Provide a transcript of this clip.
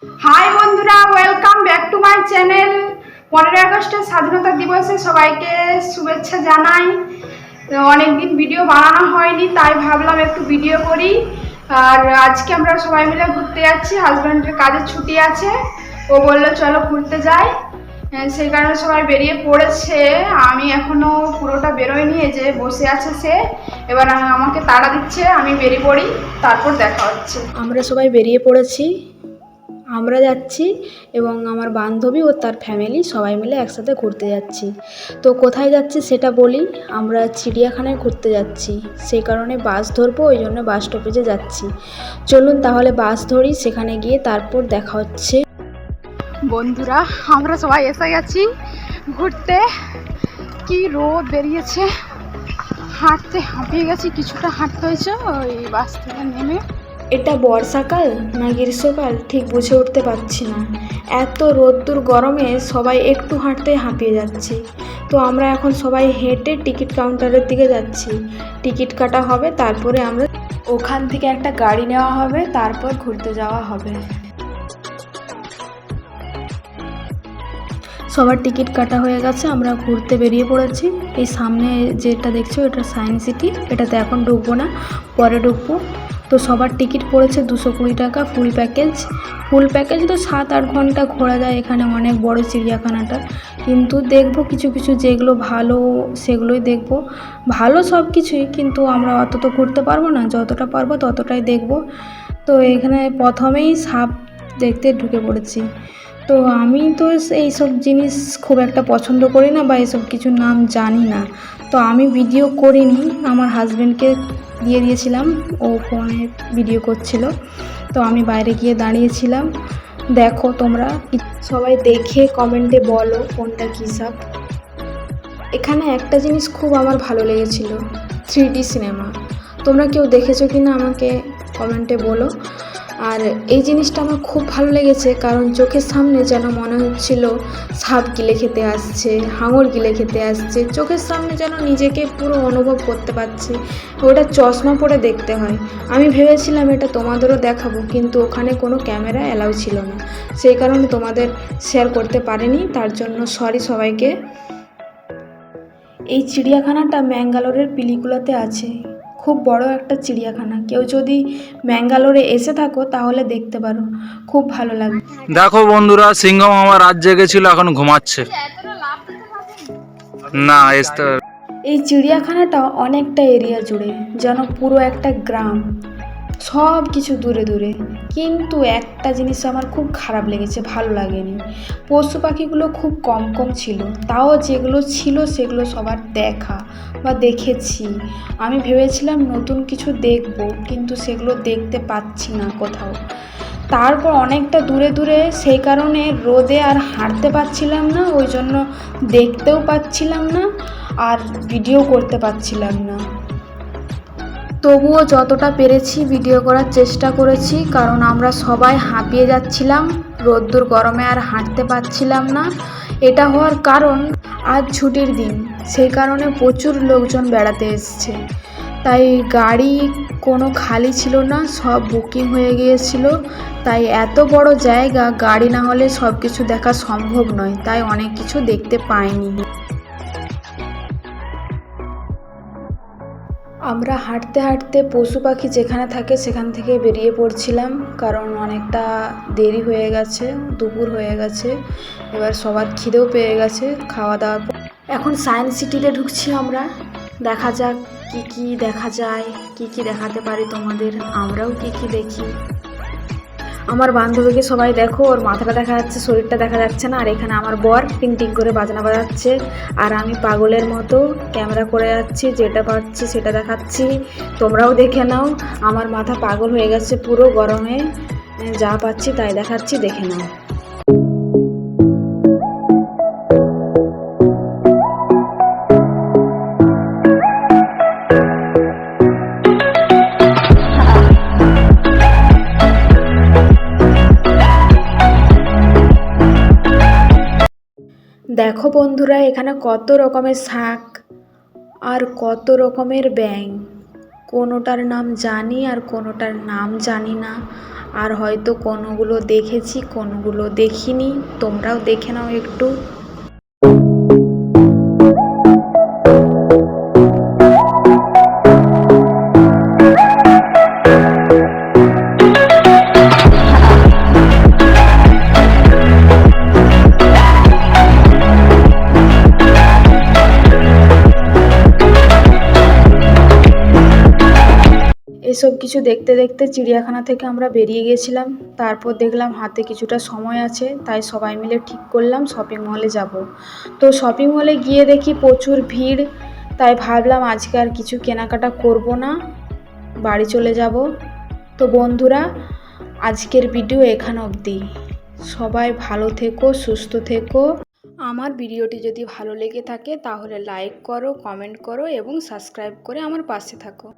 High বন্ধুরা, welcome back to my channel. 15 আগস্টের স্বাধীনতা দিবসে সবাইকে শুভেচ্ছা জানাই। অনেকদিন ভিডিও বানানো হয়নি, তাই ভাবলাম একটু ভিডিও করি। আর আজকে আমরা সবাই মিলে ঘুরতে যাচ্ছি। হাজব্যান্ডের কাজের ছুটি আছে, ও বললো চলো ঘুরতে যাই। সেই কারণে সবাই বেরিয়ে পড়েছে। আমি এখনো পুরোটা বেরোয়নি, যে বসে আছে সে। এবার আমাকে তাড়া দিচ্ছে, আমি বেরিয়ে পড়ি, তারপর দেখা হচ্ছে। আমরা সবাই বেরিয়ে পড়েছি, আমরা যাচ্ছি এবং আমার বান্ধবী ও তার ফ্যামিলি সবাই মিলে একসাথে ঘুরতে যাচ্ছি। তো কোথায় যাচ্ছি সেটা বলি। আমরা চিড়িয়াখানায় ঘুরতে যাচ্ছি, সেই কারণে বাস ধরবো, ওই জন্য বাস স্টপেজে যাচ্ছি। চলুন তাহলে বাস ধরি, সেখানে গিয়ে তারপর দেখা হচ্ছে। বন্ধুরা, আমরা সবাই এসে গেছি ঘুরতে। কি রোদ বেরিয়েছে, হাঁটতে হাঁপিয়ে গেছি, কিছুটা হাঁটতে হয়েছে ওই বাস থেকে নেমে। এটা বর্ষাকাল না গ্রীষ্মকাল ঠিক বুঝে উঠতে পারছি না। এত রোদ্দুর গরমে সবাই একটু হাঁটতে হাঁপিয়ে যাচ্ছি। তো আমরা এখন সবাই হেঁটে টিকিট কাউন্টারের দিকে যাচ্ছি। টিকিট কাটা হবে, তারপরে আমরা ওখান থেকে একটা গাড়ি নেওয়া হবে, তারপর ঘুরতে যাওয়া হবে। সবার টিকিট কাটা হয়ে গেছে, আমরা ঘুরতে বেরিয়ে পড়েছি। এই সামনে যেটা দেখছো এটা সায়েন্স সিটি, এটাতে এখন ঢুকবো না, পরে ঢুকবো। তো সবার টিকিট পড়েছে 220 টাকা ফুল প্যাকেজ। ফুল প্যাকেজ তো 7-8 ঘন্টা ঘোরা যায় এখানে, অনেক বড় চিড়িয়াখানাটা। কিন্তু দেখবো কিছু কিছু যেগুলো ভালো সেগুলোই দেখবো। ভালো সব কিছুই, কিন্তু আমরা অত তো ঘুরতে পারবো না, যতটা পারবো ততটাই দেখবো। তো এখানে প্রথমেই সাপ দেখতে ঢুকে পড়েছি। তো আমি তো এইসব জিনিস খুব একটা পছন্দ করি না, বা এসব কিছুর নাম জানি না। তো আমি ভিডিও করিনি, আমার হাজব্যান্ডকে দিয়ে দিয়েছিলাম, ও ফোনে ভিডিও করছিল। তো আমি বাইরে গিয়ে দাঁড়িয়েছিলাম। দেখো তোমরা সবাই দেখে কমেন্টে বলো কোনটা কী সাপ। এখানে একটা জিনিস খুব আমার ভালো লেগেছিল, 3D সিনেমা। তোমরা কেউ দেখেছো কি না আমাকে কমেন্টে বলো। আর এই জিনিসটা আমার খুব ভালো লেগেছে, কারণ চোখের সামনে যেন মনে হচ্ছিল সাপ গিলে খেতে আসছে, হাঙর গিলে খেতে আসছে, চোখের সামনে যেন নিজেকে পুরো অনুভব করতে পারছি। ওটা চশমা পরে দেখতে হয়। আমি ভেবেছিলাম এটা তোমাদেরও দেখাবো, কিন্তু ওখানে কোনো ক্যামেরা অ্যালাউ ছিল না, সেই কারণে তোমাদের শেয়ার করতে পারিনি, তার জন্য সরি সবাইকে। এই চিড়িয়াখানাটা ম্যাঙ্গালোরের পিলিকুলাতে আছে। খুব বড় একটা চিড়িয়াখানা, কেউ যদি ম্যাঙ্গালোরে এসে থাকো তাহলে দেখতে পারো, খুব ভালো লাগবে। দেখো বন্ধুরা, সিংহ আমার রাত জেগেছিল, এখন ঘুমাচ্ছে না। এই চিড়িয়াখানাটা অনেকটা এরিয়া জুড়ে, যেন পুরো একটা গ্রাম, সব কিছু দূরে দূরে। কিন্তু একটা জিনিস আমার খুব খারাপ লেগেছে, ভালো লাগেনি। পশু পাখিগুলো খুব কম কম ছিল, তাও যেগুলো ছিল সেগুলো সবার দেখা বা দেখেছি। আমি ভেবেছিলাম নতুন কিছু দেখব, কিন্তু সেগুলো দেখতে পাচ্ছি না কোথাও। তারপর অনেকটা দূরে দূরে, সেই কারণে রোদে আর হাঁটতে পারছিলাম না, ওই জন্য দেখতেও পাচ্ছিলাম না আর ভিডিও করতে পারছিলাম না। তবুও যতটা পেরেছি ভিডিও করার চেষ্টা করেছি, কারণ আমরা সবাই হাঁপিয়ে যাচ্ছিলাম, রোদ্দুর গরমে আর হাঁটতে পারছিলাম না। এটা হওয়ার কারণ আজ ছুটির দিন, সেই কারণে প্রচুর লোকজন বেড়াতে এসছে। তাই গাড়ি কোনো খালি ছিল না, সব বুকিং হয়ে গিয়েছিল। তাই এত বড় জায়গা, গাড়ি না হলে সব কিছু দেখা সম্ভব নয়, তাই অনেক কিছু দেখতে পাইনি। আমরা হাঁটতে হাঁটতে পশু পাখি যেখানে থাকে সেখান থেকে বেরিয়ে পড়ছিলাম, কারণ অনেকটা দেরি হয়ে গেছে, দুপুর হয়ে গেছে। এবার সবার খিদেও পেয়ে গেছে খাওয়া দাওয়ার পর। এখন সায়েন্স সিটিতে ঢুকছি আমরা, দেখা যাক কি কি দেখা যায়, কি কি দেখাতে পারি তোমাদের, আমরাও কি কি দেখি। আমার বান্ধবীকে সবাই দেখো, ওর মাথাটা দেখা যাচ্ছে, শরীরটা দেখা যাচ্ছে না। আর এখানে আমার বর টিং টিং করে বাজনা বাজাচ্ছে, আর আমি পাগলের মতো ক্যামেরা করে যাচ্ছি, যেটা পাচ্ছি সেটা দেখাচ্ছি। তোমরাও দেখে নাও, আমার মাথা পাগল হয়ে গেছে পুরো গরমে, যা পাচ্ছি তাই দেখাচ্ছি, দেখে নাও। দেখো বন্ধুরা, এখানে কত রকমের শাক আর কত রকমের ব্যাঙ, কোনোটার নাম জানি আর কোনোটার নাম জানি না। আর হয়তো কোনোগুলো দেখেছি কোনোগুলো দেখিনি, তোমরাও দেখে নাও একটু। এসব কিছু দেখতে দেখতে চিড়িয়াখানা থেকে আমরা বেরিয়ে গেছিলাম। তারপর দেখলাম হাতে কিছুটা সময় আছে, তাই সবাই মিলে ঠিক করলাম শপিং মলে যাব। তো শপিং মলে গিয়ে দেখি প্রচুর ভিড়, তাই ভাবলাম আজকে আর কিছু কেনাকাটা করব না, বাড়ি চলে যাব। তো বন্ধুরা, আজকের ভিডিও এখান অবধি। সবাই ভালো থেকো, সুস্থ থেকো। আমার ভিডিওটি যদি ভালো লেগে থাকে তাহলে লাইক করো, কমেন্ট করো এবং সাবস্ক্রাইব করে আমার পাশে থাকো।